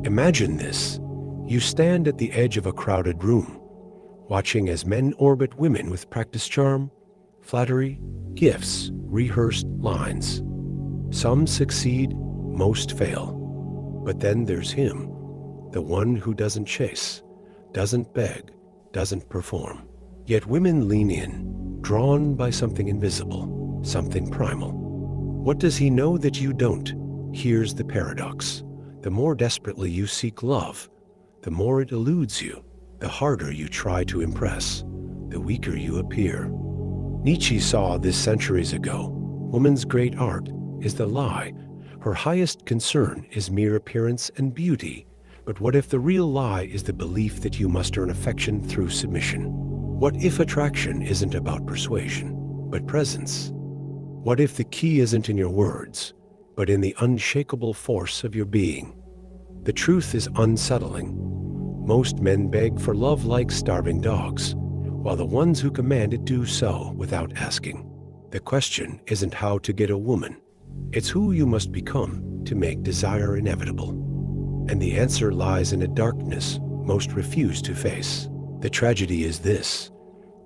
Imagine this. You stand at the edge of a crowded room, watching as men orbit women with practiced charm, flattery, gifts, rehearsed lines. Some succeed, most fail. But then there's him, the one who doesn't chase, doesn't beg, doesn't perform. Yet women lean in, drawn by something invisible, something primal. What does he know that you don't? Here's the paradox. The more desperately you seek love, the more it eludes you, the harder you try to impress, the weaker you appear. Nietzsche saw this centuries ago. Woman's great art is the lie. Her highest concern is mere appearance and beauty. But what if the real lie is the belief that you must earn affection through submission? What if attraction isn't about persuasion, but presence? What if the key isn't in your words, but in the unshakable force of your being? The truth is unsettling. Most men beg for love like starving dogs, while the ones who command it do so without asking. The question isn't how to get a woman. It's who you must become to make desire inevitable. And the answer lies in a darkness most refuse to face. The tragedy is this.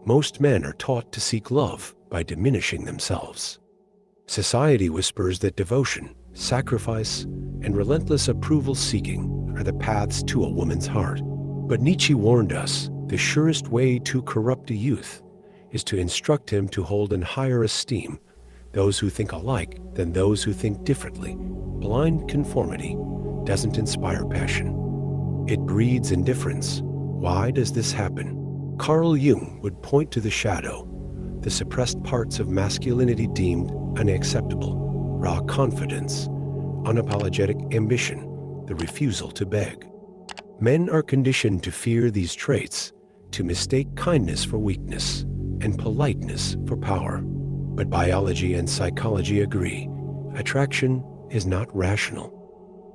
Most men are taught to seek love by diminishing themselves. Society whispers that devotion, sacrifice, and relentless approval-seeking are the paths to a woman's heart. But Nietzsche warned us, the surest way to corrupt a youth is to instruct him to hold in higher esteem those who think alike than those who think differently. Blind conformity doesn't inspire passion. It breeds indifference. Why does this happen? Carl Jung would point to the shadow, the suppressed parts of masculinity deemed unacceptable, raw confidence, unapologetic ambition, the refusal to beg. Men are conditioned to fear these traits, to mistake kindness for weakness and politeness for power. But biology and psychology agree. Attraction is not rational.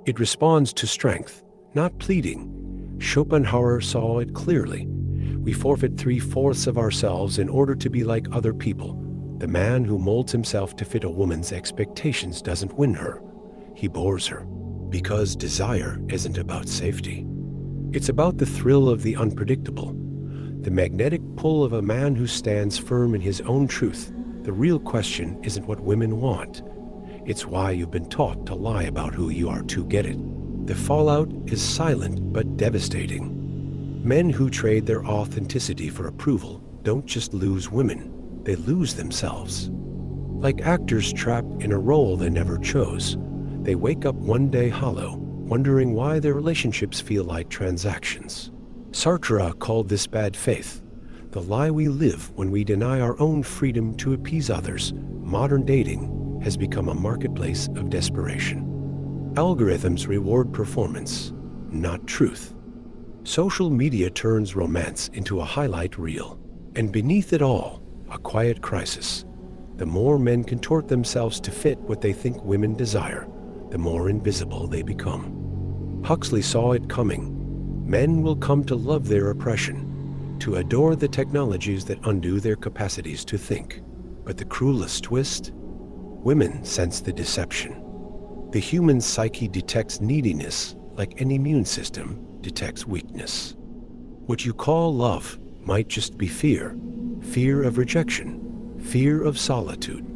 It responds to strength, not pleading. Schopenhauer saw it clearly. We forfeit 3/4 of ourselves in order to be like other people. The man who molds himself to fit a woman's expectations doesn't win her. He bores her. Because desire isn't about safety. It's about the thrill of the unpredictable, the magnetic pull of a man who stands firm in his own truth. The real question isn't what women want. It's why you've been taught to lie about who you are to get it. The fallout is silent but devastating. Men who trade their authenticity for approval don't just lose women, they lose themselves. Like actors trapped in a role they never chose, they wake up one day hollow, wondering why their relationships feel like transactions. Sartre called this bad faith, the lie we live when we deny our own freedom to appease others. Modern dating has become a marketplace of desperation. Algorithms reward performance, not truth. Social media turns romance into a highlight reel, and beneath it all, a quiet crisis. The more men contort themselves to fit what they think women desire, the more invisible they become. Huxley saw it coming. Men will come to love their oppression, to adore the technologies that undo their capacities to think. But the cruelest twist? Women sense the deception. The human psyche detects neediness like an immune system detects weakness. What you call love might just be fear. Fear of rejection, fear of solitude,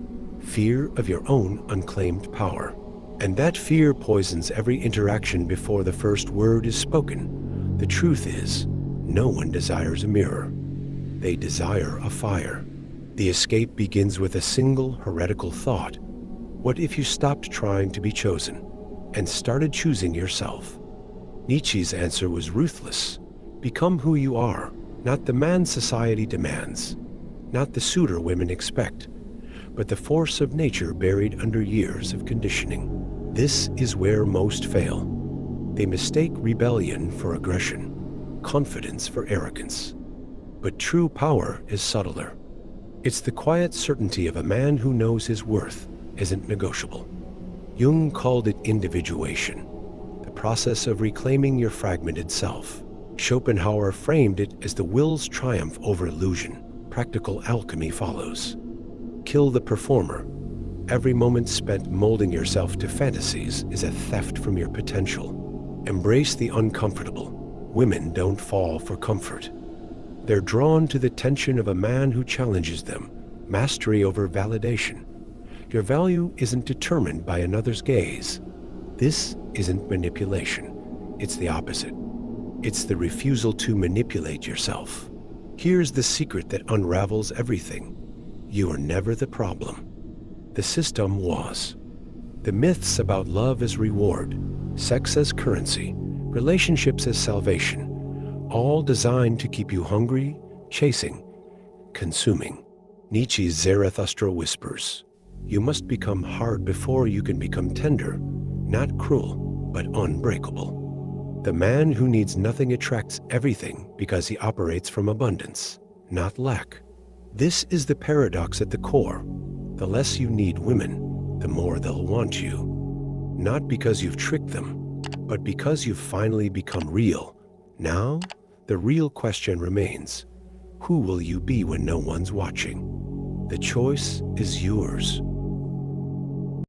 fear of your own unclaimed power. And that fear poisons every interaction before the first word is spoken. The truth is, no one desires a mirror. They desire a fire. The escape begins with a single heretical thought. What if you stopped trying to be chosen and started choosing yourself? Nietzsche's answer was ruthless. Become who you are, not the man society demands, not the suitor women expect, but the force of nature buried under years of conditioning. This is where most fail. They mistake rebellion for aggression, confidence for arrogance. But true power is subtler. It's the quiet certainty of a man who knows his worth isn't negotiable. Jung called it individuation, the process of reclaiming your fragmented self. Schopenhauer framed it as the will's triumph over illusion. Practical alchemy follows. Kill the performer. Every moment spent molding yourself to fantasies is a theft from your potential. Embrace the uncomfortable. Women don't fall for comfort. They're drawn to the tension of a man who challenges them, mastery over validation. Your value isn't determined by another's gaze. This isn't manipulation. It's the opposite. It's the refusal to manipulate yourself. Here's the secret that unravels everything. You are never the problem. The system was. The myths about love as reward, sex as currency, relationships as salvation, all designed to keep you hungry, chasing, consuming. Nietzsche's Zarathustra whispers, you must become hard before you can become tender, not cruel, but unbreakable. The man who needs nothing attracts everything because he operates from abundance, not lack. This is the paradox at the core. The less you need women, the more they'll want you. Not because you've tricked them, but because you've finally become real. Now, the real question remains, who will you be when no one's watching? The choice is yours.